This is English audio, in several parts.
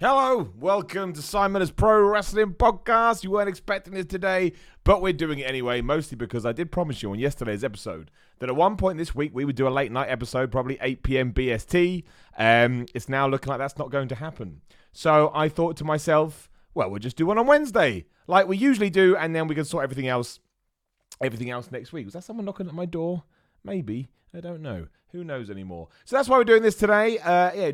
Hello, welcome to Simon's Pro Wrestling Podcast. You weren't expecting it today, but we're doing it anyway, mostly because I did promise you on yesterday's episode that at one point this week we would do a late night episode, probably 8 p.m. BST. It's now looking like that's not going to happen. So I thought to myself, well, we'll just do one on Wednesday, like we usually do, and then we can sort everything else next week. Was that someone knocking at my door? Maybe. I don't know. Who knows anymore? So that's why we're doing this today.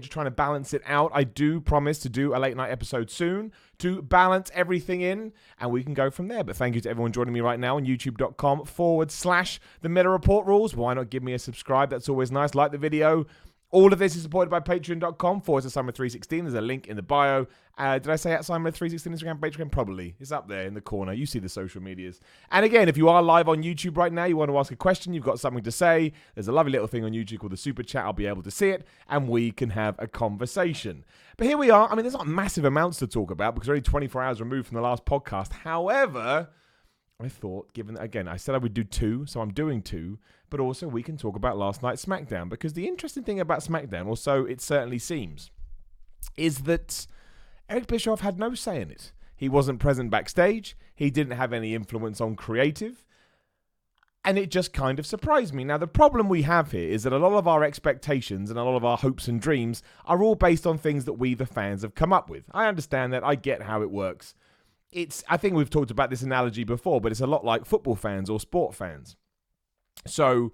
Just trying to balance it out. I do promise to do a late night episode soon to balance everything in, and we can go from there. But thank you to everyone joining me right now on youtube.com/The Miller Report Rules. Why not give me a subscribe? That's always nice. Like the video. All of this is supported by patreon.com/Simon316. There's a link in the bio. Did I say at Simon316 Instagram, Patreon? Probably. It's up there in the corner. You see the social medias. And again, if you are live on YouTube right now, you want to ask a question, you've got something to say, there's a lovely little thing on YouTube called the Super Chat. I'll be able to see it, and we can have a conversation. But here we are. I mean, there's not massive amounts to talk about because we're only 24 hours removed from the last podcast. However, I thought, given that, again, I said I would do two, so I'm doing two, but also we can talk about last night's SmackDown, because the interesting thing about SmackDown, or so it certainly seems, is that Eric Bischoff had no say in it. He wasn't present backstage, he didn't have any influence on creative, and it just kind of surprised me. Now, the problem we have here is that a lot of our expectations and a lot of our hopes and dreams are all based on things that we, the fans, have come up with. I understand that, I get how it works. I think we've talked about this analogy before, but it's a lot like football fans or sport fans. So,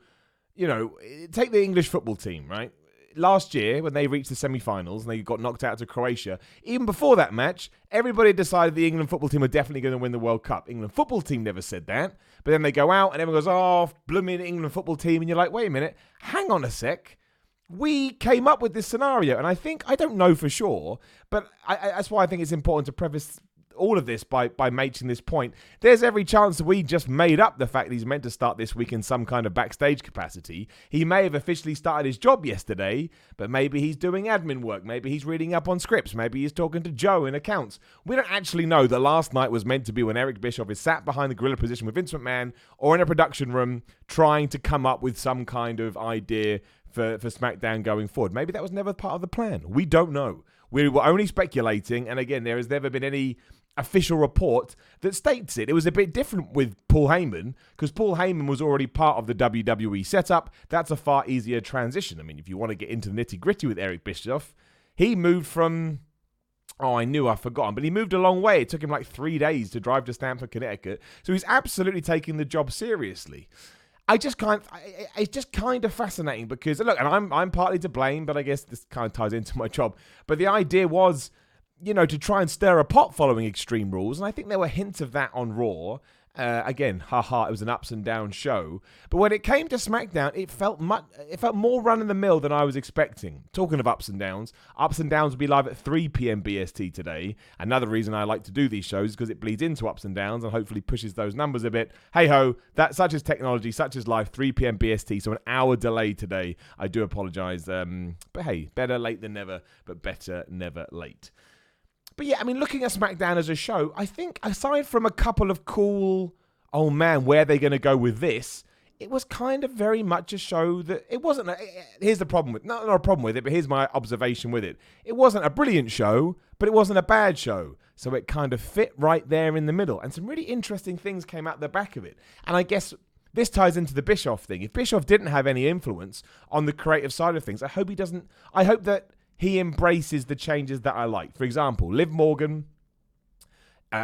take the English football team, right? Last year, when they reached the semi-finals and they got knocked out to Croatia, even before that match, everybody decided the England football team were definitely going to win the World Cup. England football team never said that. But then they go out and everyone goes, oh, blooming England football team. And you're like, wait a minute, hang on a sec. We came up with this scenario. And I don't know for sure, but that's why I think it's important to preface all of this by making this point. There's every chance that we just made up the fact that he's meant to start this week in some kind of backstage capacity. He may have officially started his job yesterday, but maybe he's doing admin work. Maybe he's reading up on scripts. Maybe he's talking to Joe in accounts. We don't actually know that last night was meant to be when Eric Bischoff is sat behind the gorilla position with Vince McMahon or in a production room trying to come up with some kind of idea for SmackDown going forward. Maybe that was never part of the plan. We don't know. We were only speculating, and again, there has never been any official report that states it. It was a bit different with Paul Heyman, because Paul Heyman was already part of the WWE setup. That's a far easier transition. I mean, if you want to get into the nitty-gritty with Eric Bischoff, he moved from, I've forgotten, but he moved a long way. It took him like 3 days to drive to Stamford, Connecticut. So he's absolutely taking the job seriously. It's just kind of fascinating because, look, and I'm partly to blame, but I guess this kind of ties into my job. But the idea was, to try and stir a pot following Extreme Rules, and I think there were hints of that on Raw. Again, it was an ups and downs show. But when it came to SmackDown, it felt more run-of-the-mill than I was expecting. Talking of ups and downs will be live at 3 p.m. BST today. Another reason I like to do these shows is because it bleeds into ups and downs and hopefully pushes those numbers a bit. Hey-ho, that such is technology, such is life, 3 p.m. BST, so an hour delay today. I do apologize. But hey, better late than never, but better never late. But yeah, I mean, looking at SmackDown as a show, I think aside from a couple of cool, oh man, where are they going to go with this? It was kind of very much a show that it wasn't. Here's the problem with not a problem with it, but here's my observation with it. It wasn't a brilliant show, but it wasn't a bad show. So it kind of fit right there in the middle, and some really interesting things came out the back of it. And I guess this ties into the Bischoff thing. If Bischoff didn't have any influence on the creative side of things, I hope he doesn't. I hope that he embraces the changes that I like. For example, Liv Morgan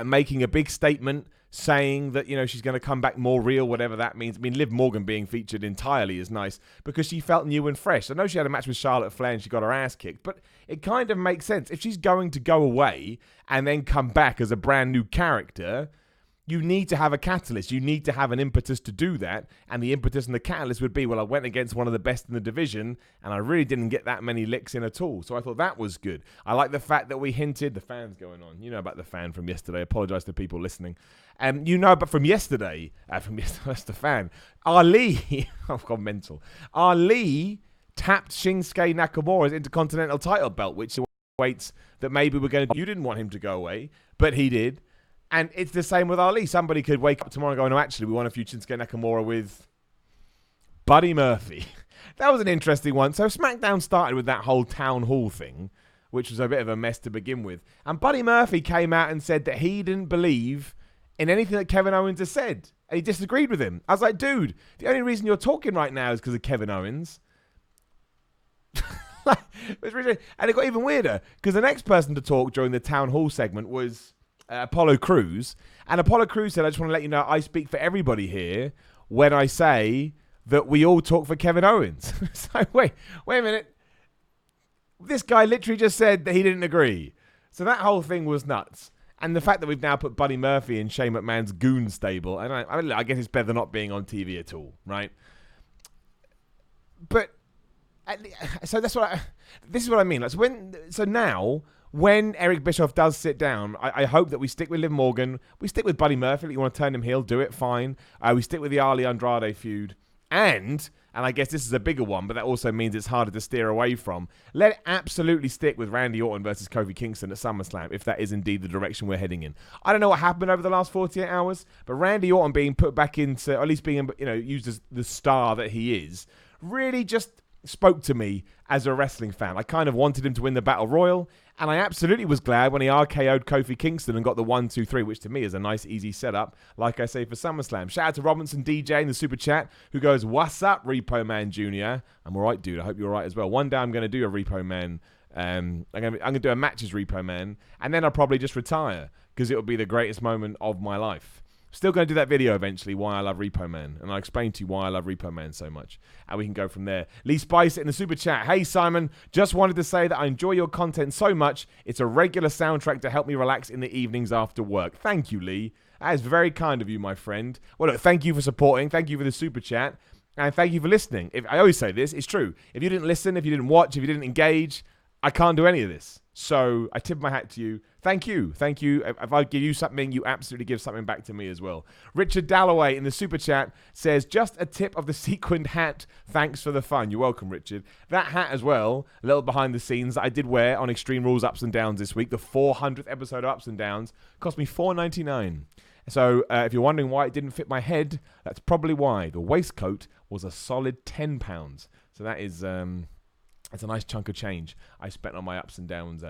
making a big statement saying that, she's going to come back more real, whatever that means. I mean, Liv Morgan being featured entirely is nice because she felt new and fresh. I know she had a match with Charlotte Flair and she got her ass kicked, but it kind of makes sense. If she's going to go away and then come back as a brand new character, you need to have a catalyst. You need to have an impetus to do that. And the impetus and the catalyst would be, well, I went against one of the best in the division and I really didn't get that many licks in at all. So I thought that was good. I like the fact that we hinted, the fan's going on. You know about the fan from yesterday. Apologize to people listening. But from yesterday, that's the fan. Ali, I've gone mental. Ali tapped Shinsuke Nakamura's Intercontinental title belt, which waits that maybe you didn't want him to go away, but he did. And it's the same with Ali. Somebody could wake up tomorrow and go, no, actually, we want a few Shinsuke Nakamura with Buddy Murphy. That was an interesting one. So SmackDown started with that whole town hall thing. which was a bit of a mess to begin with. And Buddy Murphy came out and said that he didn't believe in anything that Kevin Owens has said. And he disagreed with him. I was like, dude, the only reason you're talking right now is because of Kevin Owens. And it got even weirder because the next person to talk during the town hall segment was Apollo Crews. And Apollo Crews said, I just want to let you know I speak for everybody here when I say that we all talk for Kevin Owens. So wait a minute. This guy literally just said that he didn't agree. So that whole thing was nuts. And the fact that we've now put Buddy Murphy in Shane McMahon's goon stable, and I guess it's better than not being on TV at all, right? But so this is what I mean. Now, when Eric Bischoff does sit down, I hope that we stick with Liv Morgan, we stick with Buddy Murphy. If you want to turn him heel, do it, fine. We stick with the Ali Andrade feud, and I guess this is a bigger one, but that also means it's harder to steer away from. Let it absolutely stick with Randy Orton versus Kofi Kingston at SummerSlam, if that is indeed the direction we're heading in. I don't know what happened over the last 48 hours, but Randy Orton being put back into, or at least being, used as the star that he is, really just spoke to me as a wrestling fan. I kind of wanted him to win the Battle Royal, and I absolutely was glad when he RKO'd Kofi Kingston and got the 1-2-3, which to me is a nice, easy setup, like I say, for SummerSlam. Shout out to Robinson DJ in the Super Chat, who goes, what's up, Repo Man Jr.? I'm all right, dude. I hope you're all right as well. One day I'm going to do a Repo Man. I'm going to do a match as Repo Man, and then I'll probably just retire, because it'll be the greatest moment of my life. Still going to do that video eventually, why I love Repo Man. And I'll explain to you why I love Repo Man so much. And we can go from there. Lee Spice in the Super Chat. Hey, Simon. Just wanted to say that I enjoy your content so much. It's a regular soundtrack to help me relax in the evenings after work. Thank you, Lee. That is very kind of you, my friend. Well, look, thank you for supporting. Thank you for the Super Chat. And thank you for listening. I always say this. It's true. If you didn't listen, if you didn't watch, if you didn't engage, I can't do any of this. So I tip my hat to you. Thank you. Thank you. If I give you something, you absolutely give something back to me as well. Richard Dalloway in the Super Chat says, just a tip of the sequined hat. Thanks for the fun. You're welcome, Richard. That hat as well, a little behind the scenes, that I did wear on Extreme Rules Ups and Downs this week. The 400th episode of Ups and Downs cost me $4.99. So if you're wondering why it didn't fit my head, that's probably why. The waistcoat was a solid £10. So that is... It's a nice chunk of change I spent on my ups and downs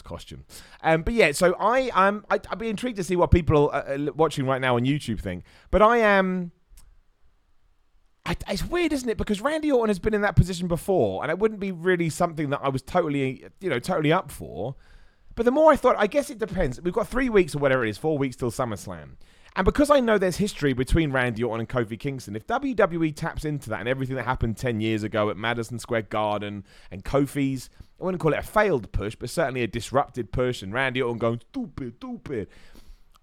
costume. But yeah, so I'd be intrigued to see what people watching right now on YouTube think. But it's weird, isn't it? Because Randy Orton has been in that position before, and it wouldn't be really something that I was totally up for. But the more I thought, I guess it depends. We've got 3 weeks or whatever it is, 4 weeks till SummerSlam. And because I know there's history between Randy Orton and Kofi Kingston, if WWE taps into that and everything that happened 10 years ago at Madison Square Garden and Kofi's, I wouldn't call it a failed push, but certainly a disrupted push, and Randy Orton going, stupid.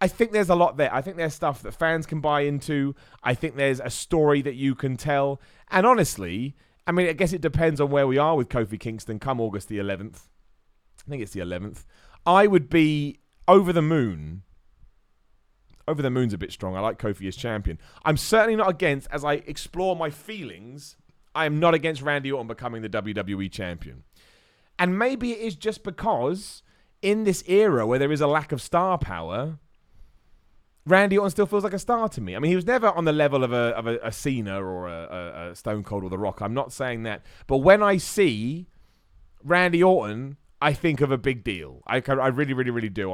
I think there's a lot there. I think there's stuff that fans can buy into. I think there's a story that you can tell. And honestly, I mean, I guess it depends on where we are with Kofi Kingston come August the 11th. I think it's the 11th. I would be over the moon. Over the moon's a bit strong. I like Kofi as champion. I'm certainly not against, as I explore my feelings, I am not against Randy Orton becoming the WWE champion. And maybe it is just because in this era where there is a lack of star power, Randy Orton still feels like a star to me. I mean, he was never on the level of a Cena or a Stone Cold or The Rock. I'm not saying that. But when I see Randy Orton, I think of a big deal. I really, really, really do.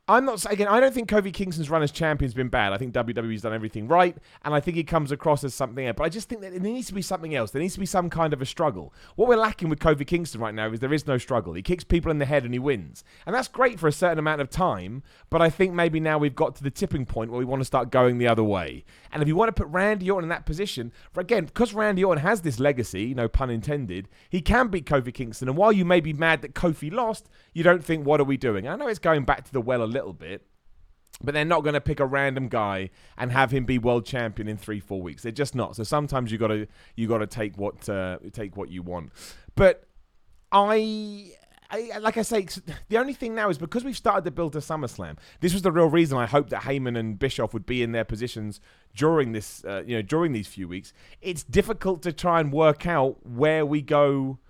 I'm not saying, again, I don't think Kofi Kingston's run as champion has been bad. I think WWE's done everything right, and I think he comes across as something else. But I just think that there needs to be something else. There needs to be some kind of a struggle. What we're lacking with Kofi Kingston right now is there is no struggle. He kicks people in the head and he wins. And that's great for a certain amount of time, but I think maybe now we've got to the tipping point where we want to start going the other way. And if you want to put Randy Orton in that position, again, because Randy Orton has this legacy, no pun intended, he can beat Kofi Kingston. And while you may be mad that Kofi lost, you don't think, what are we doing? I know it's going back to the well a little bit, but they're not going to pick a random guy and have him be world champion in 3-4 weeks. They're just not. So sometimes you got to take what you want. But I like I say, the only thing now is because we've started to build to SummerSlam. This was the real reason I hoped that Heyman and Bischoff would be in their positions during this, during these few weeks. It's difficult to try and work out where we go.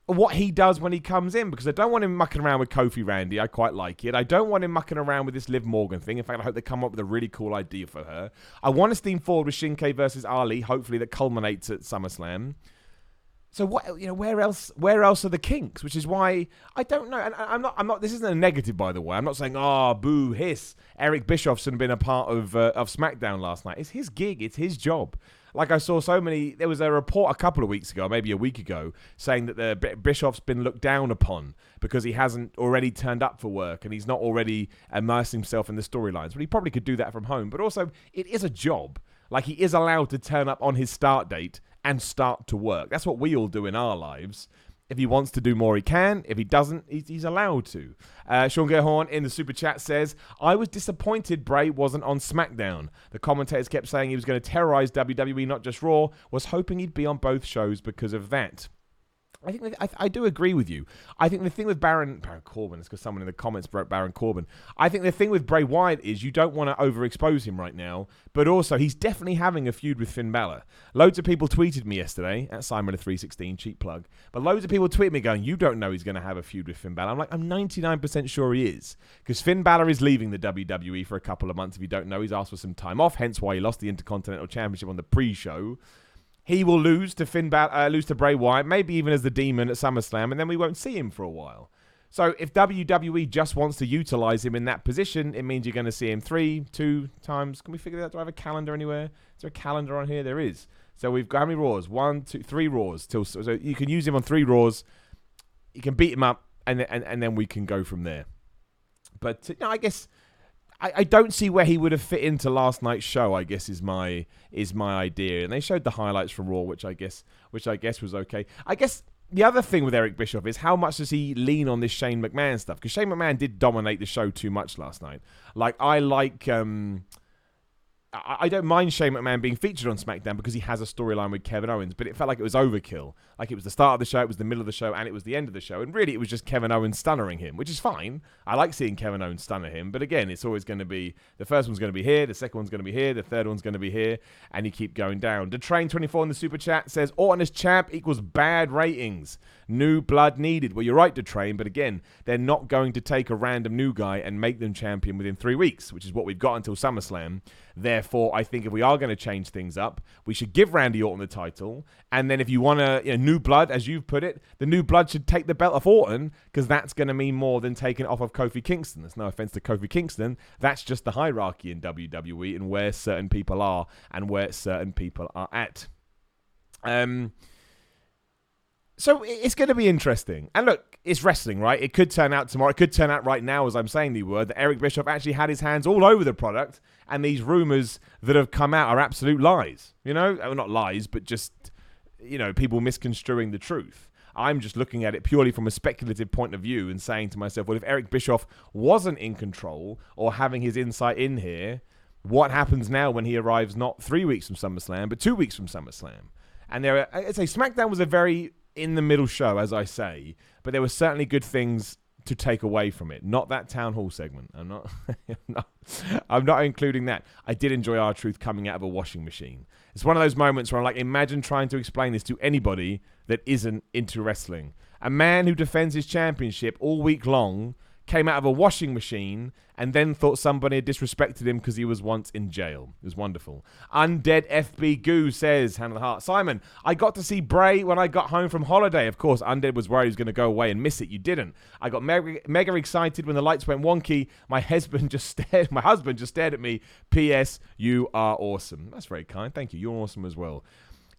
What he does when he comes in, because I don't want him mucking around with Kofi Randy. I quite like it. I don't want him mucking around with this Liv Morgan thing. In fact, I hope they come up with a really cool idea for her. I want to steam forward with Shinsuke versus Ali, hopefully that culminates at SummerSlam. So what, where else are the kinks? Which is why I don't know. And I'm not. This isn't a negative, by the way. I'm not saying, boo, hiss. Eric Bischoff shouldn't have been a part of SmackDown last night. It's his gig. It's his job. Like I saw there was a report a couple of weeks ago, maybe a week ago, saying that Bischoff's been looked down upon because he hasn't already turned up for work and he's not already immersed himself in the storylines. But he probably could do that from home. But also, it is a job. Like, he is allowed to turn up on his start date and start to work. That's what we all do in our lives. If he wants to do more, he can. If he doesn't, he's allowed to. Sean Gerhorn in the super chat says, I was disappointed Bray wasn't on SmackDown. The commentators kept saying he was going to terrorize WWE, not just Raw. Was hoping he'd be on both shows because of that. I think I do agree with you. I think the thing with Baron Corbin, it's because someone in the comments wrote Baron Corbin. I think the thing with Bray Wyatt is you don't want to overexpose him right now, but also he's definitely having a feud with Finn Balor. Loads of people tweeted me yesterday, at Simon316, cheap plug, but loads of people tweeted me going, you don't know he's going to have a feud with Finn Balor. I'm like, I'm 99% sure he is, because Finn Balor is leaving the WWE for a couple of months. If you don't know, he's asked for some time off, hence why he lost the Intercontinental Championship on the pre-show. He will lose to Bray Wyatt, maybe even as the Demon at SummerSlam, and then we won't see him for a while. So if WWE just wants to utilize him in that position, it means you're going to see him 2 times. Can we figure that out? Do I have a calendar anywhere? Is there a calendar on here? There is. So we've got how many Raws? 1, 2, 3 Raws. So you can use him on 3 Raws. You can beat him up, and then we can go from there. But I guess I don't see where he would have fit into last night's show, I guess, is my idea. And they showed the highlights from Raw, which I guess was okay. I guess the other thing with Eric Bischoff is how much does he lean on this Shane McMahon stuff? Because Shane McMahon did dominate the show too much last night. Like, I don't mind Shane McMahon being featured on SmackDown because he has a storyline with Kevin Owens, but it felt like it was overkill. Like, it was the start of the show, it was the middle of the show, and it was the end of the show. And really, it was just Kevin Owens stunnering him, which is fine. I like seeing Kevin Owens stunner him, but again, it's always going to be, the first one's going to be here, the second one's going to be here, the third one's going to be here, and you keep going down. DeTrain24 in the super chat says, Orton as champ equals bad ratings. New blood needed. Well, you're right, DeTrain, but again, they're not going to take a random new guy and make them champion within 3 weeks, which is what we've got until SummerSlam. Therefore, I think if we are going to change things up, we should give Randy Orton the title, and then if you want new blood, as you've put it, the new blood should take the belt off Orton, because that's going to mean more than taking it off of Kofi Kingston. There's no offense to Kofi Kingston. That's just the hierarchy in WWE and where certain people are and where certain people are at. So it's going to be interesting. And look, it's wrestling, right? It could turn out tomorrow. It could turn out right now, as I'm saying the word, that Eric Bischoff actually had his hands all over the product, and these rumors that have come out are absolute lies. Well, not lies, but just, people misconstruing the truth. I'm just looking at it purely from a speculative point of view and saying to myself, well, if Eric Bischoff wasn't in control or having his insight in here, what happens now when he arrives not 3 weeks from SummerSlam, but 2 weeks from SummerSlam? And I'd say SmackDown was a very in-the-middle show, as I say, but there were certainly good things to take away from it. Not that town hall segment. I'm not including that. I did enjoy R-Truth coming out of a washing machine. It's one of those moments where I'm like, imagine trying to explain this to anybody that isn't into wrestling. A man who defends his championship all week long came out of a washing machine and then thought somebody had disrespected him because he was once in jail. It was wonderful. Undead FB Goo says, hand on the heart, Simon, I got to see Bray when I got home from holiday. Of course, Undead was worried he was going to go away and miss it. You didn't. I got mega excited when the lights went wonky. My husband just stared at me. P.S. You are awesome. That's very kind. Thank you. You're awesome as well.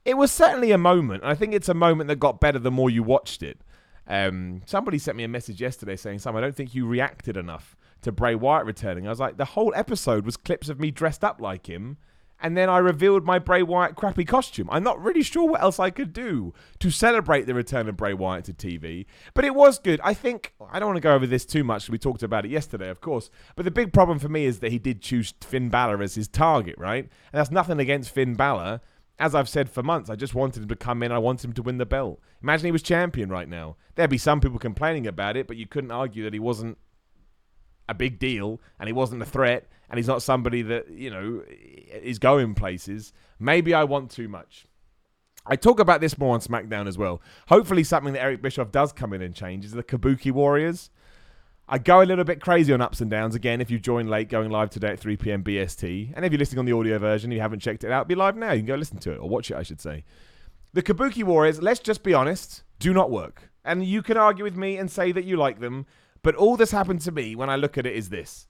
It was certainly a moment. And I think it's a moment that got better the more you watched it. Somebody sent me a message yesterday saying, Sam, I don't think you reacted enough to Bray Wyatt returning. I was like, the whole episode was clips of me dressed up like him, and then I revealed my Bray Wyatt crappy costume. I'm not really sure what else I could do to celebrate the return of Bray Wyatt to TV, but it was good. I think, I don't want to go over this too much, we talked about it yesterday, of course, but the big problem for me is that he did choose Finn Balor as his target, right? And that's nothing against Finn Balor. As I've said for months, I just wanted him to come in. I wanted him to win the belt. Imagine he was champion right now. There'd be some people complaining about it, but you couldn't argue that he wasn't a big deal and he wasn't a threat and he's not somebody that, is going places. Maybe I want too much. I talk about this more on SmackDown as well. Hopefully something that Eric Bischoff does come in and change is the Kabuki Warriors. I go a little bit crazy on ups and downs. Again, if you join late, going live today at 3 p.m. BST. And if you're listening on the audio version, you haven't checked it out, be live now. You can go listen to it, or watch it, I should say. The Kabuki Warriors, let's just be honest, do not work. And you can argue with me and say that you like them, but all that's happened to me when I look at it is this.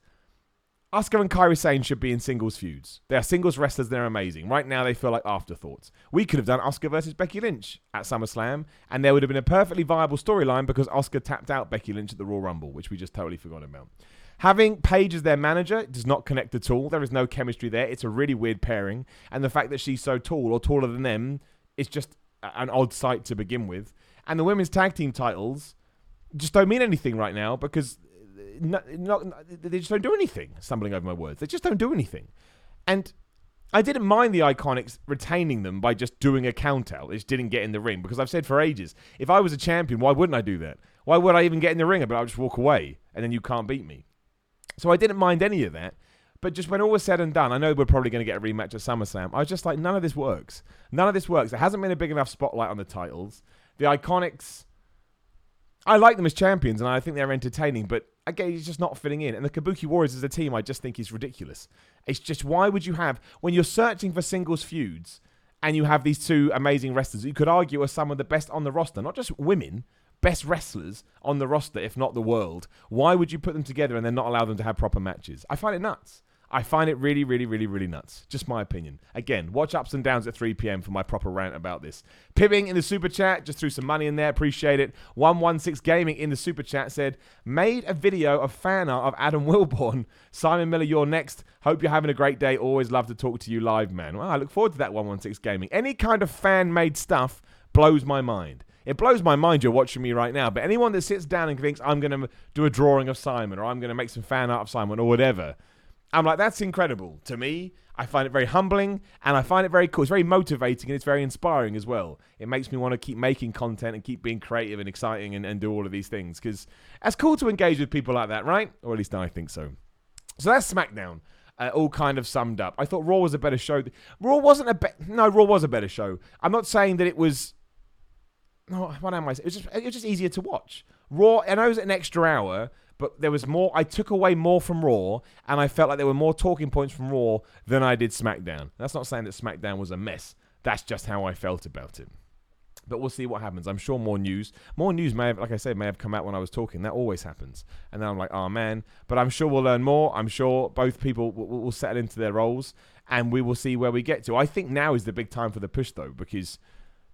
Asuka and Kairi Sane should be in singles feuds. They are singles wrestlers. They're amazing. Right now, they feel like afterthoughts. We could have done Asuka versus Becky Lynch at SummerSlam, and there would have been a perfectly viable storyline because Asuka tapped out Becky Lynch at the Royal Rumble, which we just totally forgot about. Having Paige as their manager does not connect at all. There is no chemistry there. It's a really weird pairing, and the fact that she's so tall or taller than them is just an odd sight to begin with. And the women's tag team titles just don't mean anything right now because they just don't do anything. Stumbling over my words. They just don't do anything. And I didn't mind the Iconics retaining them by just doing a count out. They just didn't get in the ring because I've said for ages, if I was a champion, why wouldn't I do that? Why would I even get in the ring? But I'll just walk away and then you can't beat me. So I didn't mind any of that. But just when all was said and done, I know we're probably going to get a rematch at SummerSlam. I was just like, none of this works. None of this works. There hasn't been a big enough spotlight on the titles. The Iconics, I like them as champions and I think they're entertaining, but again, he's just not fitting in. And the Kabuki Warriors as a team, I just think is ridiculous. It's just, why would you have, when you're searching for singles feuds and you have these two amazing wrestlers, you could argue are some of the best on the roster, not just women, best wrestlers on the roster, if not the world. Why would you put them together and then not allow them to have proper matches? I find it nuts. I find it really, really, really, really nuts. Just my opinion. Again, watch Ups and Downs at 3 p.m. for my proper rant about this. Pibbing in the super chat, just threw some money in there. Appreciate it. 116 Gaming in the super chat said, made a video of fan art of Adam Wilborn. Simon Miller, you're next. Hope you're having a great day. Always love to talk to you live, man. Well, I look forward to that 116 Gaming. Any kind of fan-made stuff blows my mind. It blows my mind you're watching me right now, but anyone that sits down and thinks I'm going to do a drawing of Simon or I'm going to make some fan art of Simon or whatever, I'm like, that's incredible. To me, I find it very humbling and I find it very cool. It's very motivating and it's very inspiring as well. It makes me want to keep making content and keep being creative and exciting and do all of these things because it's cool to engage with people like that, right? Or at least I think so. So that's SmackDown. All kind of summed up. I thought Raw was a better show. Raw was a better show. I'm not saying that it was... No, what am I saying? It was just easier to watch. Raw, I know it was an extra hour, but there was more. I took away more from Raw, and I felt like there were more talking points from Raw than I did SmackDown. That's not saying that SmackDown was a mess. That's just how I felt about it. But we'll see what happens. I'm sure more news may have, like I said, may have come out when I was talking. That always happens. And then I'm like, oh man. But I'm sure we'll learn more. I'm sure both people will settle into their roles, and we will see where we get to. I think now is the big time for the push, though, because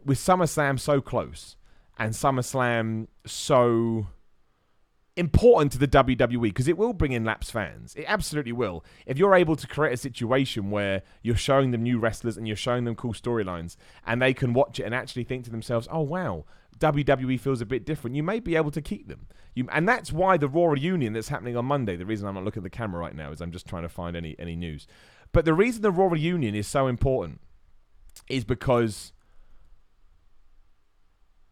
with SummerSlam so close and SummerSlam so important to the WWE, because it will bring in lapsed fans. It absolutely will. If you're able to create a situation where you're showing them new wrestlers and you're showing them cool storylines and they can watch it and actually think to themselves, oh wow, WWE feels a bit different, you may be able to keep them. And that's why the Raw reunion that's happening on Monday, the reason I'm not looking at the camera right now is I'm just trying to find any news. But the reason the Raw reunion is so important is because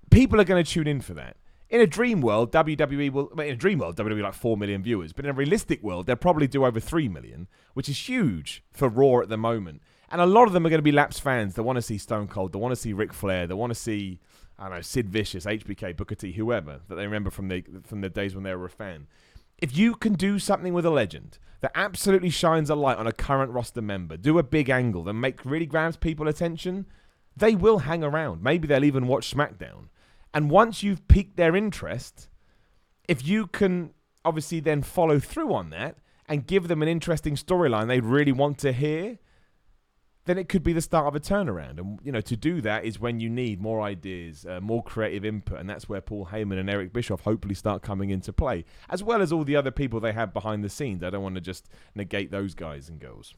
people are going to tune in for that. In a dream world, WWE will... In a dream world, WWE like 4 million viewers. But in a realistic world, they'll probably do over 3 million, which is huge for Raw at the moment. And a lot of them are going to be lapsed fans. They want to see Stone Cold. They want to see Ric Flair. They want to see, I don't know, Sid Vicious, HBK, Booker T, whoever, that they remember from the days when they were a fan. If you can do something with a legend that absolutely shines a light on a current roster member, do a big angle that really grabs people attention, they will hang around. Maybe they'll even watch SmackDown. And once you've piqued their interest, if you can obviously then follow through on that and give them an interesting storyline they really want to hear, then it could be the start of a turnaround. And, you know, to do that is when you need more ideas, more creative input. And that's where Paul Heyman and Eric Bischoff hopefully start coming into play, as well as all the other people they have behind the scenes. I don't want to just negate those guys and girls.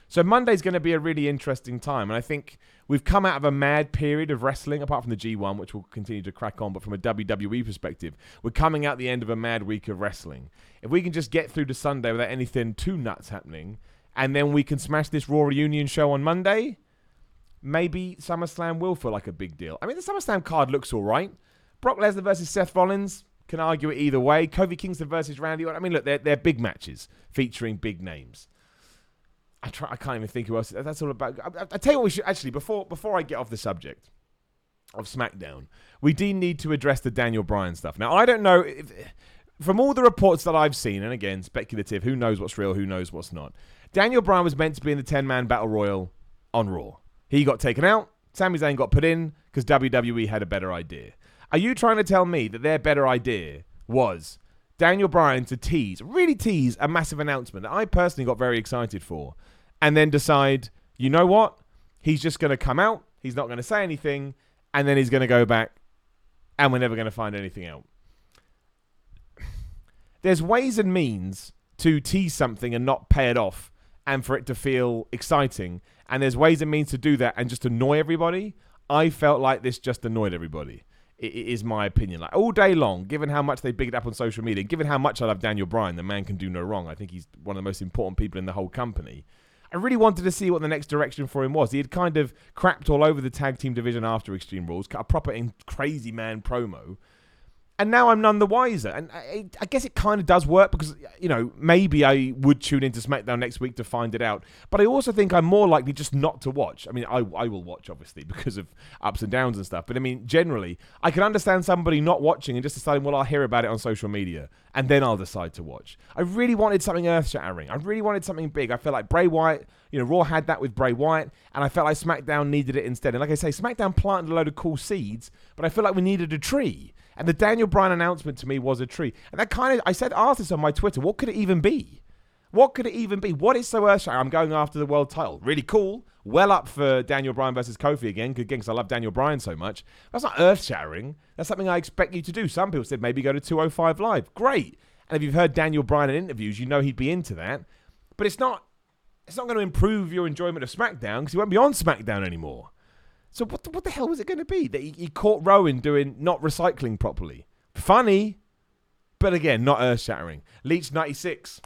So Monday's going to be a really interesting time. And I think we've come out of a mad period of wrestling, apart from the G1, which will continue to crack on. But from a WWE perspective, we're coming out the end of a mad week of wrestling. If we can just get through to Sunday without anything too nuts happening, and then we can smash this Raw reunion show on Monday, maybe SummerSlam will feel like a big deal. I mean, the SummerSlam card looks all right. Brock Lesnar versus Seth Rollins, can argue it either way. Kofi Kingston versus Randy Orton. I mean, look, they're big matches featuring big names. I can't even think who else. That's all about. I tell you what, we should actually before I get off the subject of SmackDown, we do need to address the Daniel Bryan stuff. Now, I don't know from all the reports that I've seen, and again, speculative. Who knows what's real? Who knows what's not? Daniel Bryan was meant to be in the 10-man battle royal on Raw. He got taken out. Sami Zayn got put in because WWE had a better idea. Are you trying to tell me that their better idea was Daniel Bryan to really tease a massive announcement that I personally got very excited for, and then decide, you know what? He's just going to come out, he's not going to say anything, and then he's going to go back, and we're never going to find anything out. There's ways and means to tease something and not pay it off, and for it to feel exciting. And there's ways and means to do that and just annoy everybody. I felt like this just annoyed everybody. It is my opinion. Like all day long, given how much they bigged up on social media, given how much I love Daniel Bryan, the man can do no wrong. I think he's one of the most important people in the whole company. I really wanted to see what the next direction for him was. He had kind of crapped all over the tag team division after Extreme Rules, cut a proper crazy man promo. And now I'm none the wiser. And I guess it kind of does work because, maybe I would tune into SmackDown next week to find it out. But I also think I'm more likely just not to watch. I mean, I will watch, obviously, because of ups and downs and stuff. But, I mean, generally, I can understand somebody not watching and just deciding, well, I'll hear about it on social media. And then I'll decide to watch. I really wanted something earth-shattering. I really wanted something big. I feel like Bray Wyatt, Raw had that with Bray Wyatt. And I felt like SmackDown needed it instead. And like I say, SmackDown planted a load of cool seeds. But I feel like we needed a tree. And the Daniel Bryan announcement to me was a tree. And that I asked this on my Twitter, what could it even be? What could it even be? What is so earth-shattering? I'm going after the world title. Really cool. Well up for Daniel Bryan versus Kofi again, because I love Daniel Bryan so much. That's not earth-shattering. That's something I expect you to do. Some people said maybe go to 205 Live. Great. And if you've heard Daniel Bryan in interviews, you know he'd be into that. But it's not going to improve your enjoyment of SmackDown because he won't be on SmackDown anymore. So what the hell was it going to be? That he caught Rowan doing not recycling properly. Funny, but again, not earth-shattering. Leech96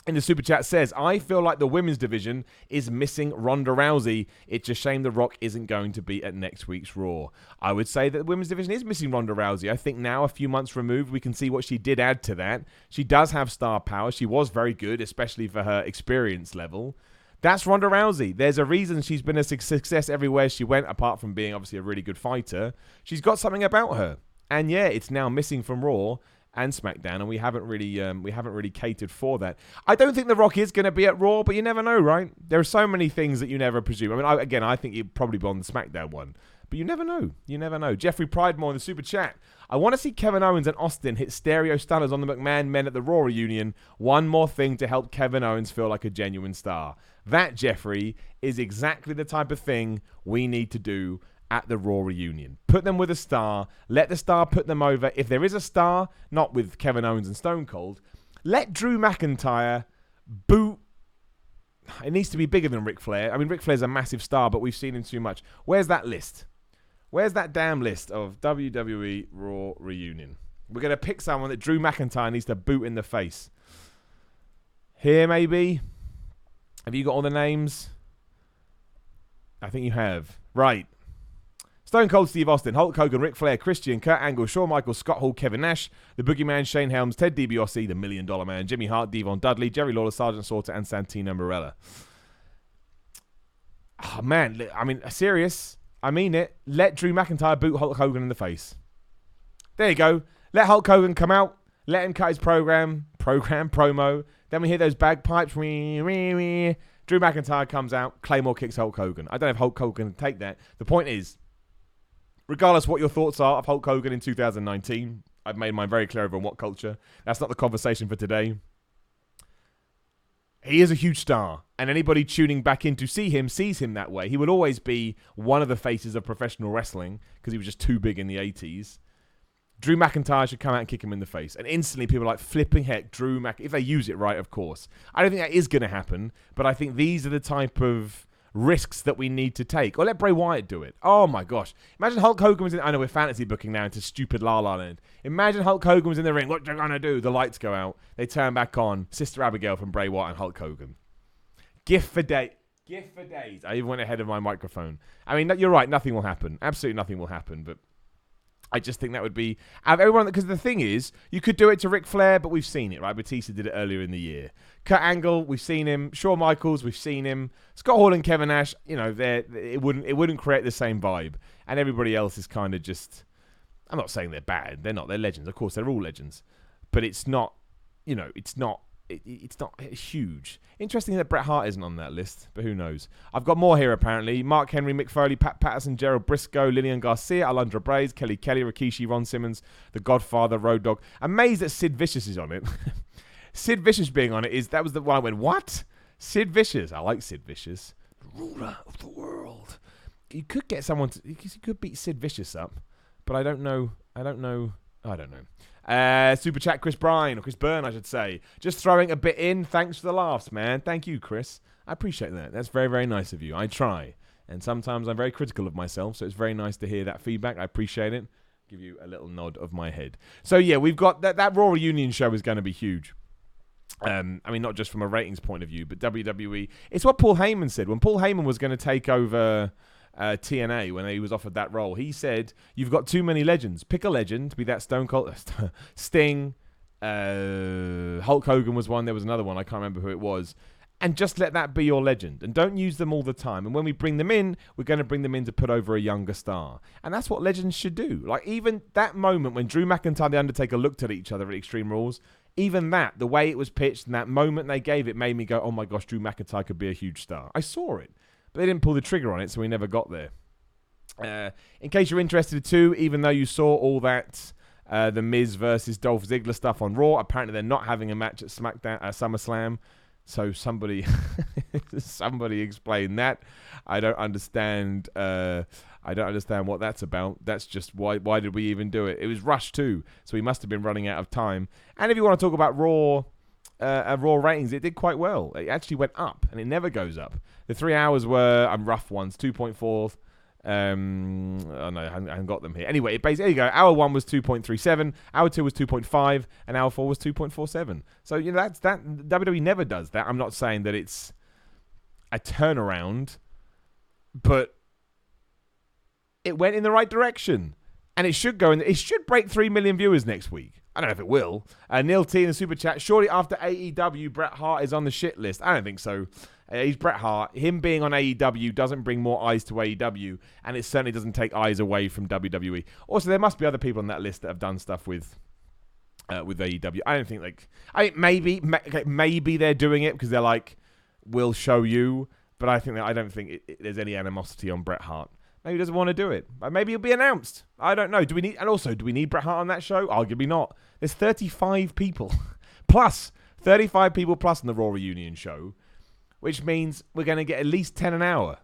in the Super Chat says, I feel like the women's division is missing Ronda Rousey. It's a shame The Rock isn't going to be at next week's Raw. I would say that the women's division is missing Ronda Rousey. I think now, a few months removed, we can see what she did add to that. She does have star power. She was very good, especially for her experience level. That's Ronda Rousey. There's a reason she's been a success everywhere she went, apart from being obviously a really good fighter. She's got something about her. And yeah, it's now missing from Raw and SmackDown, and we haven't really catered for that. I don't think The Rock is going to be at Raw, but you never know, right? There are so many things that you never presume. I mean, I think he'd probably be on the SmackDown one. But you never know. You never know. Jeffrey Pridemore in the Super Chat. I want to see Kevin Owens and Austin hit stereo stunners on the McMahon men at the Raw reunion. One more thing to help Kevin Owens feel like a genuine star. That, Jeffrey, is exactly the type of thing we need to do at the Raw reunion. Put them with a star. Let the star put them over. If there is a star, not with Kevin Owens and Stone Cold, let Drew McIntyre boot. It needs to be bigger than Ric Flair. I mean, Ric Flair's a massive star, but we've seen him too much. Where's that list? Where's that damn list of WWE Raw reunion? We're going to pick someone that Drew McIntyre needs to boot in the face. Here, maybe? Have you got all the names? I think you have. Right. Stone Cold Steve Austin, Hulk Hogan, Ric Flair, Christian, Kurt Angle, Shawn Michaels, Scott Hall, Kevin Nash, The Boogeyman, Shane Helms, Ted DiBiase, The $1 Million Man, Jimmy Hart, Devon Dudley, Jerry Lawler, Sergeant Slaughter, and Santino Marella. Oh, man. I mean, serious. I mean it. Let Drew McIntyre boot Hulk Hogan in the face. There you go. Let Hulk Hogan come out. Let him cut his promo. Then we hear those bagpipes. Drew McIntyre comes out. Claymore kicks Hulk Hogan. I don't know if Hulk Hogan can take that. The point is, regardless what your thoughts are of Hulk Hogan in 2019, I've made mine very clear over What Culture. That's not the conversation for today. He is a huge star, and anybody tuning back in to see him sees him that way. He will always be one of the faces of professional wrestling because he was just too big in the 80s. Drew McIntyre should come out and kick him in the face. And instantly people are like, flipping heck, Drew McIntyre. If they use it right, of course. I don't think that is going to happen, but I think these are the type of risks that we need to take. Or let Bray Wyatt do it. Oh my gosh. Imagine Hulk Hogan was in... I know we're fantasy booking now into stupid La La Land. Imagine Hulk Hogan was in the ring. What they're going to do? The lights go out. They turn back on. Sister Abigail from Bray Wyatt and Hulk Hogan. Gift for days. I even went ahead of my microphone. I mean, you're right. Nothing will happen. Absolutely nothing will happen. But I just think that would be... Out of everyone, because the thing is, you could do it to Ric Flair, but we've seen it, right? Batista did it earlier in the year. Kurt Angle, we've seen him. Shawn Michaels, we've seen him. Scott Hall and Kevin Nash, it wouldn't create the same vibe. And everybody else is kind of just... I'm not saying they're bad. They're not. They're legends. Of course, they're all legends. But it's not, it's not it's not huge. Interesting that Bret Hart isn't on that list, but who knows? I've got more here, apparently. Mark Henry, Mick Foley, Pat Patterson, Gerald Briscoe, Lillian Garcia, Alundra Braze, Kelly Kelly, Rikishi, Ron Simmons, The Godfather, Road Dogg. Amazed that Sid Vicious is on it. Sid Vicious being on it that was the one I went, what? Sid Vicious. I like Sid Vicious. The ruler of the world. You could get someone you could beat Sid Vicious up, but I don't know. Super chat, Chris Bryan, or Chris Byrne, I should say. Just throwing a bit in. Thanks for the laughs, man. Thank you, Chris. I appreciate that. That's very, very nice of you. I try. And sometimes I'm very critical of myself, so it's very nice to hear that feedback. I appreciate it. Give you a little nod of my head. So, yeah, we've got that Raw reunion show is going to be huge. I mean, not just from a ratings point of view, but WWE. It's what Paul Heyman said. When Paul Heyman was going to take over TNA, when he was offered that role, he said, you've got too many legends. Pick a legend, be that Stone Cold, Sting, Hulk Hogan was one, there was another one, I can't remember who it was, and just let that be your legend, and don't use them all the time, and when we bring them in, we're going to bring them in to put over a younger star, and that's what legends should do. Like, even that moment when Drew McIntyre and The Undertaker looked at each other at Extreme Rules, even that, the way it was pitched, and that moment they gave it made me go, oh my gosh, Drew McIntyre could be a huge star. I saw it. But they didn't pull the trigger on it, so we never got there. In case you're interested too, even though you saw all that The Miz versus Dolph Ziggler stuff on Raw, apparently they're not having a match at SmackDown, SummerSlam. So somebody explain that. I don't understand. I don't understand what that's about. That's just why did we even do it? It was rushed too, so we must have been running out of time. And if you want to talk about Raw ratings, it did quite well. It actually went up, and it never goes up. The 3 hours were rough ones, 2.4. Oh no, I haven't got them here. Anyway, there you go. Hour 1 was 2.37, hour 2 was 2.5, and hour 4 was 2.47. So that's that. WWE never does that. I'm not saying that it's a turnaround, but it went in the right direction, and it should go. It should break 3 million viewers next week. I don't know if it will. Neil T in the super chat. Shortly after AEW, Bret Hart is on the shit list. I don't think so. He's Bret Hart. Him being on AEW doesn't bring more eyes to AEW, and it certainly doesn't take eyes away from WWE. Also, there must be other people on that list that have done stuff with AEW. I don't think maybe they're doing it because they're like, we'll show you. But I don't think there's any animosity on Bret Hart. Maybe he doesn't want to do it. Maybe it'll be announced. I don't know. Do we need Bret Hart on that show? Arguably not. There's 35 people plus 35 people plus on the Raw reunion show, which means we're going to get at least 10 an hour.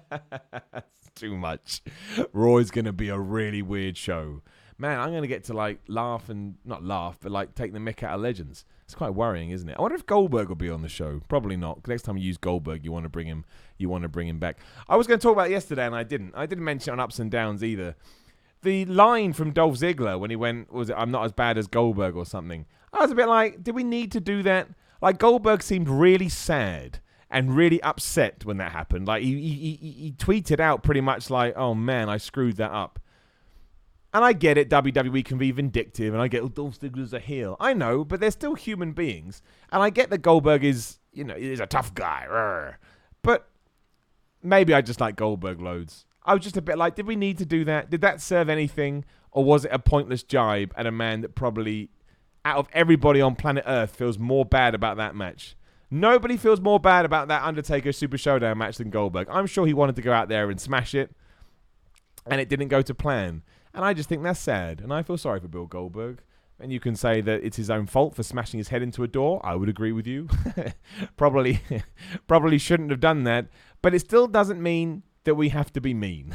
That's too much. Raw is going to be a really weird show. Man, I'm going to get to not laugh, but take the mick out of legends. It's quite worrying, isn't it? I wonder if Goldberg will be on the show. Probably not. 'Cause next time you use Goldberg, you want to bring him back. I was going to talk about it yesterday, and I didn't. I didn't mention it on Ups and Downs either. The line from Dolph Ziggler when he went, I'm not as bad as Goldberg or something. I was a bit like, did we need to do that? Like, Goldberg seemed really sad and really upset when that happened. Like, he tweeted out pretty much like, oh man, I screwed that up. And I get it, WWE can be vindictive, and I get, Dolph Ziggler's a heel. I know, but they're still human beings. And I get that Goldberg is a tough guy. But maybe I just like Goldberg loads. I was just a bit like, did we need to do that? Did that serve anything? Or was it a pointless jibe at a man that probably, out of everybody on planet Earth, feels more bad about that match? Nobody feels more bad about that Undertaker Super Showdown match than Goldberg. I'm sure he wanted to go out there and smash it, and it didn't go to plan. And I just think that's sad, and I feel sorry for Bill Goldberg. And you can say that it's his own fault for smashing his head into a door. I would agree with you. Probably shouldn't have done that, but it still doesn't mean that we have to be mean.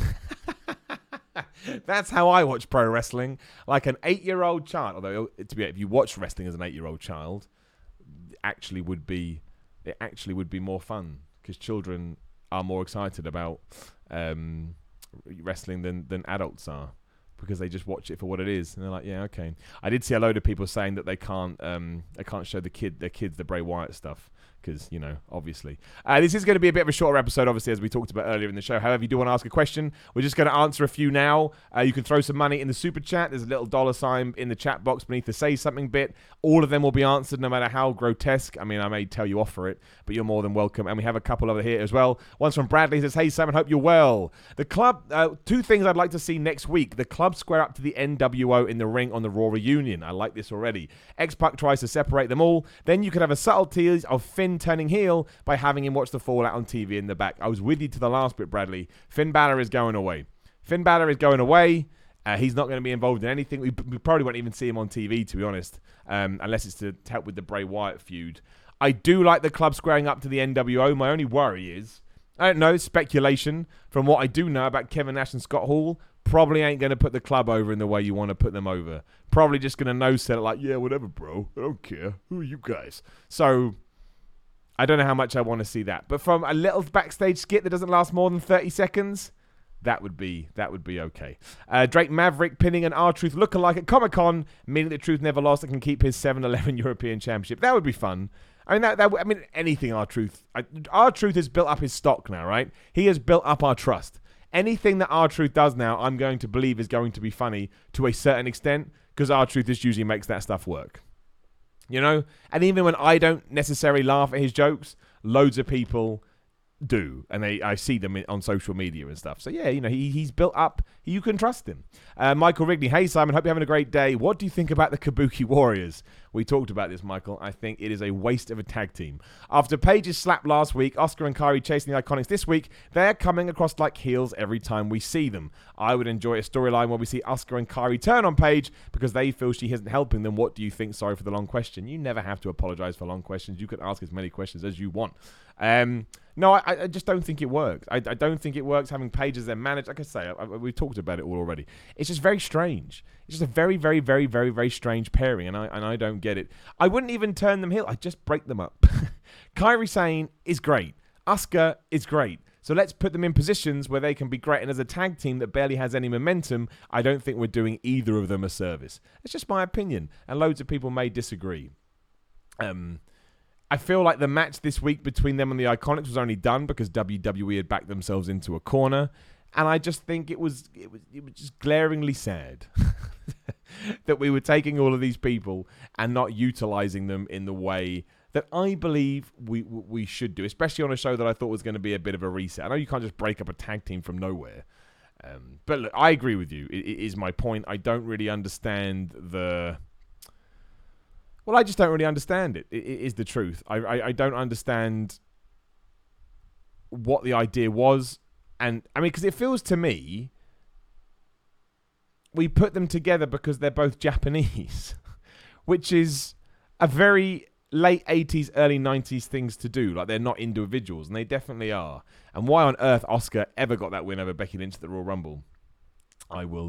That's how I watch pro wrestling, like an 8-year-old child. Although, if you watch wrestling as an 8-year-old child, it actually would be more fun because children are more excited about wrestling than adults are, because they just watch it for what it is, and they're like, yeah, okay. I did see a load of people saying that they can't show their kids the Bray Wyatt stuff because, obviously. This is going to be a bit of a shorter episode, obviously, as we talked about earlier in the show. However, if you do want to ask a question, we're just going to answer a few now. You can throw some money in the super chat. There's a little $ in the chat box beneath the Say Something bit. All of them will be answered, no matter how grotesque. I mean, I may tell you off for it, but you're more than welcome. And we have a couple over here as well. One's from Bradley. He says, hey, Simon, hope you're well. The club, two things I'd like to see next week. The club square up to the NWO in the ring on the Raw reunion. I like this already. X-Pac tries to separate them all. Then you could have a subtle tease of Finn turning heel by having him watch the fallout on TV in the back. I was with you to the last bit, Bradley. Finn Balor is going away. He's not going to be involved in anything. We probably won't even see him on TV, to be honest, unless it's to help with the Bray Wyatt feud. I do like the club squaring up to the NWO. My only worry is, I don't know, speculation. From what I do know about Kevin Nash and Scott Hall, probably ain't going to put the club over in the way you want to put them over. Probably just going to no-sell it like, yeah, whatever, bro. I don't care. Who are you guys? So, I don't know how much I want to see that. But from a little backstage skit that doesn't last more than 30 seconds, that would be okay. Drake Maverick pinning an R-Truth lookalike at Comic-Con, meaning that Truth never lost and can keep his 7-11 European Championship. That would be fun. I mean, anything R-Truth. R-Truth has built up his stock now, right? He has built up our trust. Anything that R-Truth does now, I'm going to believe is going to be funny to a certain extent, because R-Truth just usually makes that stuff work. And even when I don't necessarily laugh at his jokes, loads of people do, and I see them on social media and stuff. So yeah, he's built up. You can trust him. Michael Rigney, hey Simon, hope you're having a great day. What do you think about the Kabuki Warriors? We talked about this, Michael. I think it is a waste of a tag team. After Paige's slap last week, Oscar and Kairi chasing the Iconics this week, they're coming across like heels every time we see them. I would enjoy a storyline where we see Oscar and Kairi turn on Paige because they feel she isn't helping them. What do you think? Sorry for the long question. You never have to apologize for long questions. You can ask as many questions as you want. No, I just don't think it works. I don't think it works having Paige as their manager. Like I say, we've talked about it all already. It's just very strange. It's just a very, very, very, very, very strange pairing, and I don't get it. I wouldn't even turn them heel. I'd just break them up. Kairi Sane is great. Asuka is great. So let's put them in positions where they can be great. And as a tag team that barely has any momentum, I don't think we're doing either of them a service. It's just my opinion, and loads of people may disagree. I feel like the match this week between them and the Iconics was only done because WWE had backed themselves into a corner, and I just think it was just glaringly sad that we were taking all of these people and not utilizing them in the way that I believe we should do, especially on a show that I thought was going to be a bit of a reset. I know you can't just break up a tag team from nowhere, but look, I agree with you. It is my point. I don't really understand the... Well, I just don't really understand it. It is the truth. I don't understand what the idea was. And, I mean, because it feels to me, we put them together because they're both Japanese, which is a very late 80s, early 90s things to do. Like, they're not individuals, and they definitely are. And why on earth Asuka ever got that win over Becky Lynch at the Royal Rumble, I will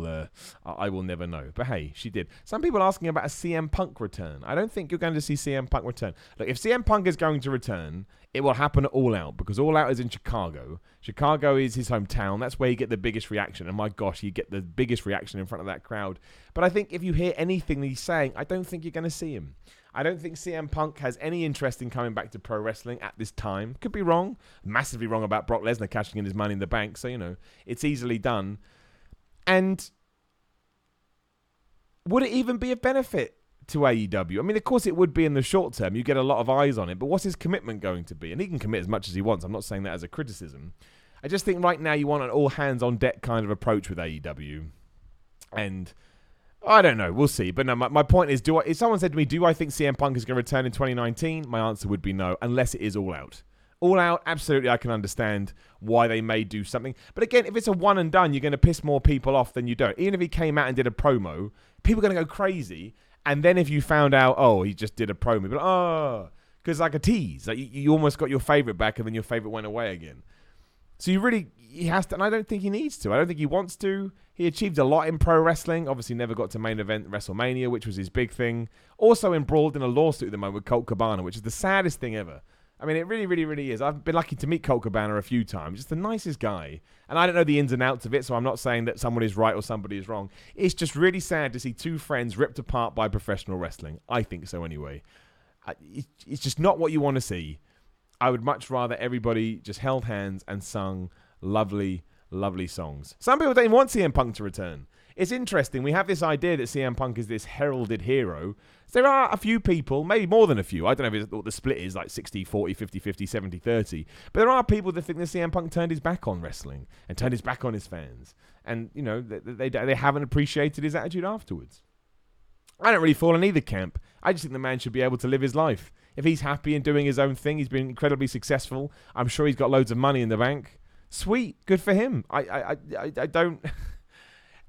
never know. But hey, she did. Some people are asking about a CM Punk return. I don't think you're going to see CM Punk return. Look, if CM Punk is going to return, it will happen at All Out, because All Out is in Chicago. Chicago is his hometown. That's where you get the biggest reaction. And my gosh, you get the biggest reaction in front of that crowd. But I think if you hear anything that he's saying, I don't think you're going to see him. I don't think CM Punk has any interest in coming back to pro wrestling at this time. Could be wrong. Massively wrong about Brock Lesnar cashing in his Money in the Bank. So, it's easily done. And would it even be a benefit to AEW? I mean, of course it would be in the short term. You get a lot of eyes on it. But what's his commitment going to be? And he can commit as much as he wants. I'm not saying that as a criticism. I just think right now you want an all-hands-on-deck kind of approach with AEW. And I don't know. We'll see. But no, my point is, if someone said to me, do I think CM Punk is going to return in 2019? My answer would be no, unless it is All Out. All Out, absolutely, I can understand why they may do something. But again, if it's a one and done, you're going to piss more people off than you don't. Even if he came out and did a promo, people are going to go crazy. And then if you found out, oh, he just did a promo, but because like a tease. Like you almost got your favorite back and then your favorite went away again. So he has to, and I don't think he needs to. I don't think he wants to. He achieved a lot in pro wrestling. Obviously never got to main event WrestleMania, which was his big thing. Also embroiled in a lawsuit at the moment with Colt Cabana, which is the saddest thing ever. I mean, it really, really, really is. I've been lucky to meet Colt Cabana a few times. Just the nicest guy. And I don't know the ins and outs of it, so I'm not saying that someone is right or somebody is wrong. It's just really sad to see two friends ripped apart by professional wrestling. I think so anyway. It's just not what you want to see. I would much rather everybody just held hands and sung lovely, lovely songs. Some people don't even want CM Punk to return. It's interesting. We have this idea that CM Punk is this heralded hero. So there are a few people, maybe more than a few. I don't know what the split is, like 60-40, 50-50, 70-30. But there are people that think that CM Punk turned his back on wrestling and turned his back on his fans. And, you know, they haven't appreciated his attitude afterwards. I don't really fall in either camp. I just think the man should be able to live his life. If he's happy and doing his own thing, he's been incredibly successful. I'm sure he's got loads of money in the bank. Sweet. Good for him. I don't...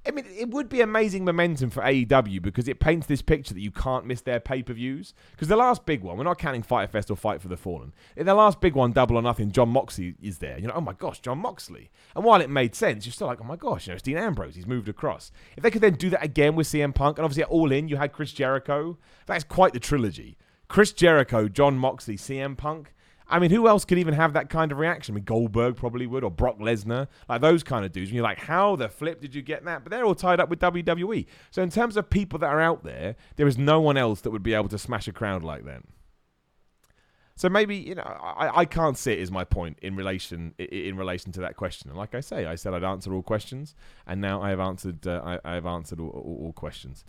I mean, it would be amazing momentum for AEW because it paints this picture that you can't miss their pay-per-views. Because the last big one, we're not counting Fyter Fest or Fight for the Fallen. In the last big one, Double or Nothing, John Moxley is there. You know, oh my gosh, John Moxley. And while it made sense, you're still like, oh my gosh, you know, it's Dean Ambrose. He's moved across. If they could then do that again with CM Punk, and obviously at All In, you had Chris Jericho. That's quite the trilogy. Chris Jericho, John Moxley, CM Punk. I mean, who else could even have that kind of reaction? I mean, Goldberg probably would, or Brock Lesnar, like those kind of dudes. And you're like, how the flip did you get that? But they're all tied up with WWE. So in terms of people that are out there, there is no one else that would be able to smash a crowd like that. So maybe, you know, I can't see it is my point in relation to that question. And like I say, I said I'd answer all questions, and now I have answered. I have answered all questions.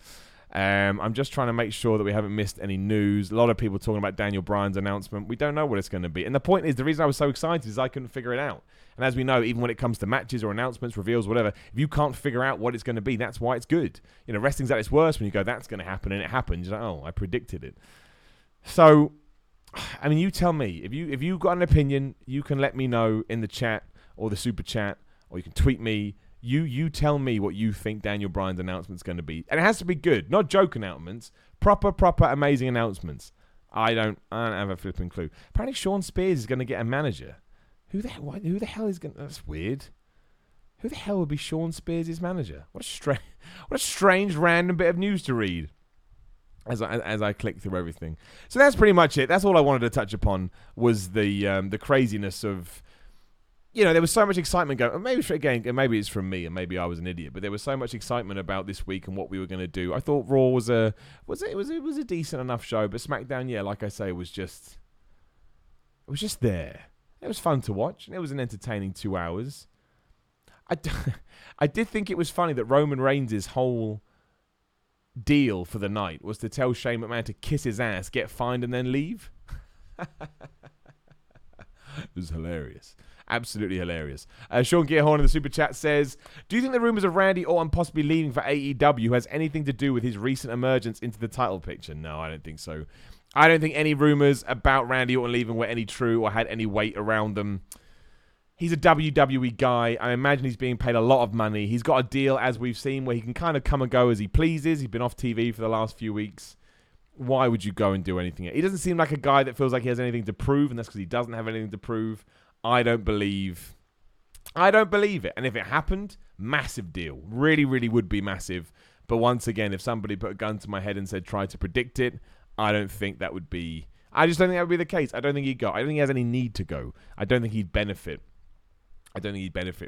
I'm just trying to make sure that we haven't missed any news. A lot of people talking about Daniel Bryan's announcement. We don't know what it's going to be. And the point is, the reason I was so excited is I couldn't figure it out. And as we know, even when it comes to matches or announcements, reveals, whatever, if you can't figure out what it's going to be, that's why it's good. You know, wrestling's at its worst when you go, that's going to happen, and it happens. You're like, oh, I predicted it. So, I mean, you tell me. If you've got an opinion, you can let me know in the chat or the super chat, or you can tweet me. You tell me what you think Daniel Bryan's announcement's going to be. And it has to be good, not joke announcements. Proper, amazing announcements. I don't have a flipping clue. Apparently Sean Spears is going to get a manager. Who the hell is going to... That's weird. Who the hell would be Sean Spears' manager? What a strange, random bit of news to read as I click through everything. So that's pretty much it. That's all I wanted to touch upon was the craziness of... You know, there was so much excitement going. Maybe it's from me, and maybe I was an idiot. But there was so much excitement about this week and what we were going to do. I thought Raw was a decent enough show, but SmackDown, yeah, like I say, was just there. It was fun to watch, and it was an entertaining 2 hours. I did think it was funny that Roman Reigns' whole deal for the night was to tell Shane McMahon to kiss his ass, get fined, and then leave. It was hilarious. Absolutely hilarious. Sean Gearhorn in the super chat says, do you think the rumors of Randy Orton possibly leaving for AEW has anything to do with his recent emergence into the title picture? No, I don't think so. I don't think any rumors about Randy Orton leaving were any true or had any weight around them. He's a WWE guy. I imagine he's being paid a lot of money. He's got a deal, as we've seen, where he can kind of come and go as he pleases. He's been off TV for the last few weeks. Why would you go and do anything? He doesn't seem like a guy that feels like he has anything to prove, and that's because he doesn't have anything to prove. I don't believe it. And if it happened, massive deal. Really, really would be massive. But once again, if somebody put a gun to my head and said, try to predict it, I don't think that would be... I just don't think that would be the case. I don't think he'd go. I don't think he has any need to go. I don't think he'd benefit.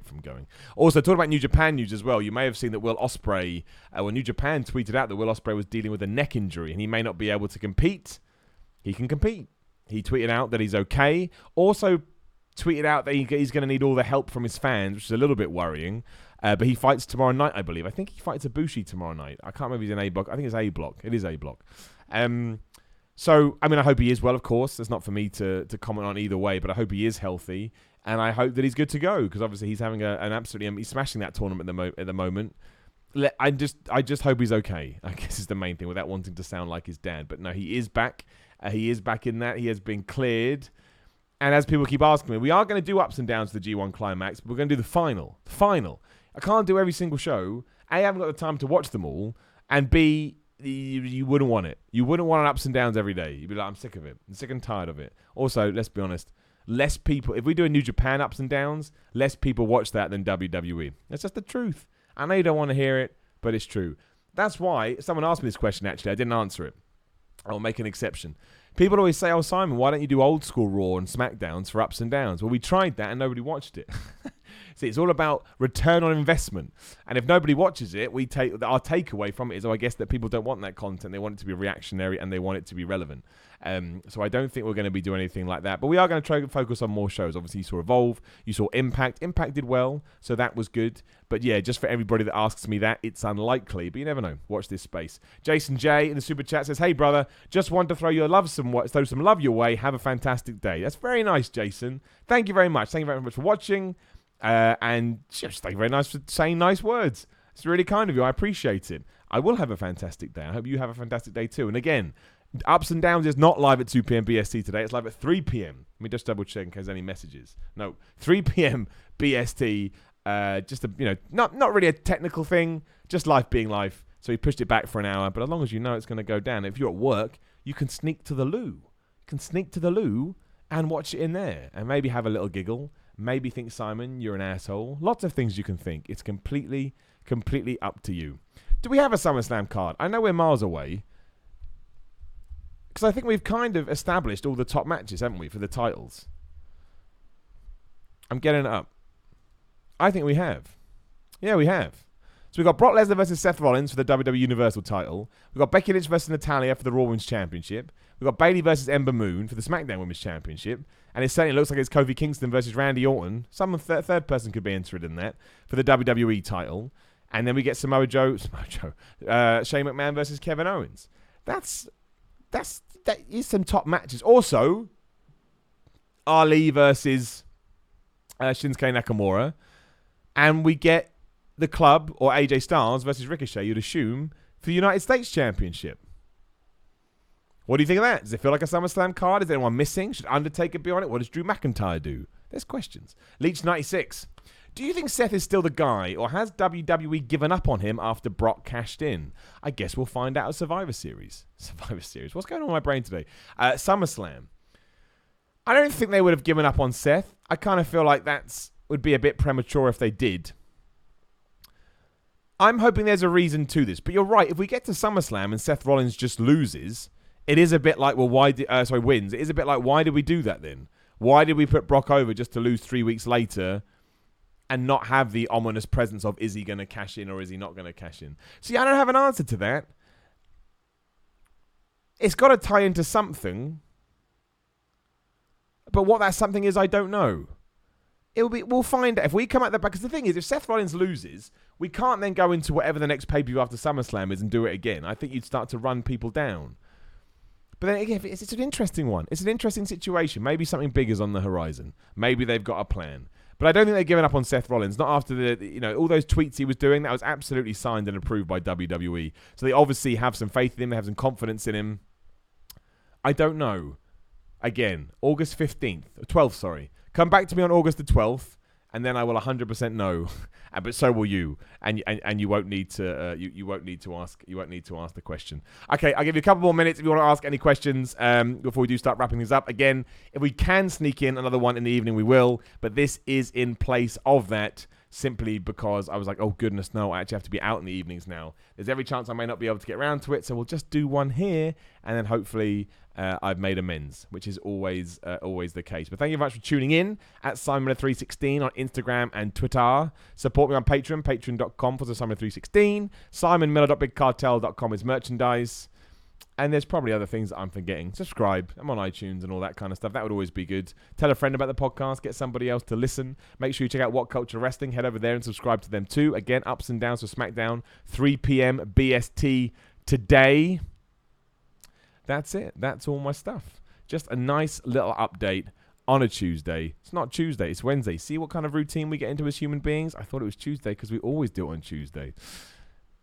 From going. Also, talking about New Japan news as well, you may have seen that Will Ospreay, when New Japan tweeted out that Will Ospreay was dealing with a neck injury and he may not be able to compete. He can compete. He tweeted out that he's okay. Also tweeted out that he's going to need all the help from his fans, which is a little bit worrying. But he fights tomorrow night, I believe. I think he fights Ibushi tomorrow night. I can't remember if he's in A block. I think it's A block. It is A block. So, I mean, I hope he is well, of course. It's not for me to comment on either way, but I hope he is healthy. And I hope that he's good to go, because obviously he's having an absolutely... He's smashing that tournament at the moment. I just hope he's okay, I guess is the main thing, without wanting to sound like his dad. But no, he is back. He is back in that. He has been cleared. And as people keep asking me, we are going to do ups and downs to the G1 Climax, but we're going to do the final. The final. I can't do every single show. A, I haven't got the time to watch them all. And B, you wouldn't want it. You wouldn't want an ups and downs every day. You'd be like, I'm sick of it. I'm sick and tired of it. Also, let's be honest, less people, if we do a New Japan ups and downs, less people watch that than WWE. That's just the truth. I know you don't want to hear it, but it's true. That's why someone asked me this question, actually. I didn't answer it. I'll make an exception. People always say, oh, Simon, why don't you do old school Raw and SmackDowns for ups and downs? Well, we tried that and nobody watched it. See, it's all about return on investment. And if nobody watches it, our takeaway from it is, I guess that people don't want that content. They want it to be reactionary and they want it to be relevant. So I don't think we're going to be doing anything like that. But we are going to try to focus on more shows. Obviously, you saw Evolve. You saw Impact. Impact did well, so that was good. But yeah, just for everybody that asks me that, it's unlikely. But you never know. Watch this space. Jason J in the Super Chat says, hey, brother, just want to throw some love your way. Have a fantastic day. That's very nice, Jason. Thank you very much. Thank you very much for watching. And just thank you very much for saying nice words. It's really kind of you. I appreciate it. I will have a fantastic day. I hope you have a fantastic day too. And again, Ups and Downs is not live at 2 p.m. BST today. It's live at 3 p.m. Let me just double check in case there's any messages. No, 3 p.m. BST. Just not really a technical thing. Just life being life. So he pushed it back for an hour. But as long as you know it's going to go down, if you're at work, you can sneak to the loo. You can sneak to the loo and watch it in there, and maybe have a little giggle. Maybe think, Simon, you're an asshole. Lots of things you can think. It's completely up to you. Do we have a SummerSlam card? I know we're miles away. Because I think we've kind of established all the top matches, haven't we, for the titles? I'm getting it up. I think we have. Yeah, we have. So we've got Brock Lesnar versus Seth Rollins for the WWE Universal title. We've got Becky Lynch versus Natalya for the Raw Women's Championship. We've got Bayley versus Ember Moon for the SmackDown Women's Championship. And it certainly looks like it's Kofi Kingston versus Randy Orton. Some third person could be entered in that for the WWE title. And then we get Shane McMahon versus Kevin Owens. That is some top matches. Also, Ali versus Shinsuke Nakamura. And we get the Club, or AJ Styles versus Ricochet, you'd assume, for the United States Championship. What do you think of that? Does it feel like a SummerSlam card? Is anyone missing? Should Undertaker be on it? What does Drew McIntyre do? There's questions. Leech96. Do you think Seth is still the guy, or has WWE given up on him after Brock cashed in? I guess we'll find out at Survivor Series. What's going on in my brain today? SummerSlam. I don't think they would have given up on Seth. I kind of feel like would be a bit premature if they did. I'm hoping there's a reason to this. But you're right. If we get to SummerSlam and Seth Rollins just loses, it is a bit like, wins. It is a bit like, why did we do that then? Why did we put Brock over just to lose 3 weeks later and not have the ominous presence of, is he going to cash in or is he not going to cash in? See, I don't have an answer to that. It's got to tie into something. But what that something is, I don't know. We'll find out. If we come out the back, because the thing is, if Seth Rollins loses, we can't then go into whatever the next pay-per-view after SummerSlam is and do it again. I think you'd start to run people down. But then again, it's an interesting one. It's an interesting situation. Maybe something big is on the horizon. Maybe they've got a plan. But I don't think they've given up on Seth Rollins. Not after all those tweets he was doing. That was absolutely signed and approved by WWE. So they obviously have some faith in him. They have some confidence in him. I don't know. Again, August 12th, sorry. Come back to me on August the 12th, and then I will 100% know. But so will you, and you won't need to you won't need to ask the question. Okay, I'll give you a couple more minutes if you want to ask any questions before we do start wrapping things up. Again, if we can sneak in another one in the evening, we will. But this is in place of that, simply because I was like, oh goodness, no, I actually have to be out in the evenings now. There's every chance I may not be able to get around to it, so we'll just do one here, and then hopefully I've made amends, which is always the case. But thank you very much for tuning in at Simon316 on Instagram and Twitter. Support me on Patreon, patreon.com/Simon316. SimonMiller.BigCartel.com is merchandise. And there's probably other things that I'm forgetting. Subscribe. I'm on iTunes and all that kind of stuff. That would always be good. Tell a friend about the podcast. Get somebody else to listen. Make sure you check out What Culture Wrestling. Head over there and subscribe to them too. Again, Ups and Downs for SmackDown. 3 p.m. BST today. That's it. That's all my stuff. Just a nice little update on a Tuesday. It's not Tuesday. It's Wednesday. See what kind of routine we get into as human beings? I thought it was Tuesday because we always do it on Tuesday.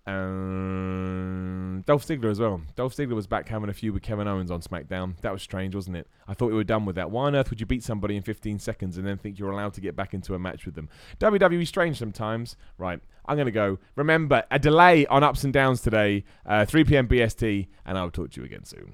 Dolph Ziggler as well. Dolph Ziggler was back having a feud with Kevin Owens on SmackDown. That was strange, wasn't it? I thought we were done with that. Why on earth would you beat somebody in 15 seconds and then think you're allowed to get back into a match with them? WWE strange sometimes. Right, I'm going to go. Remember, a delay on Ups and Downs today, 3 p.m. BST, and I'll talk to you again soon.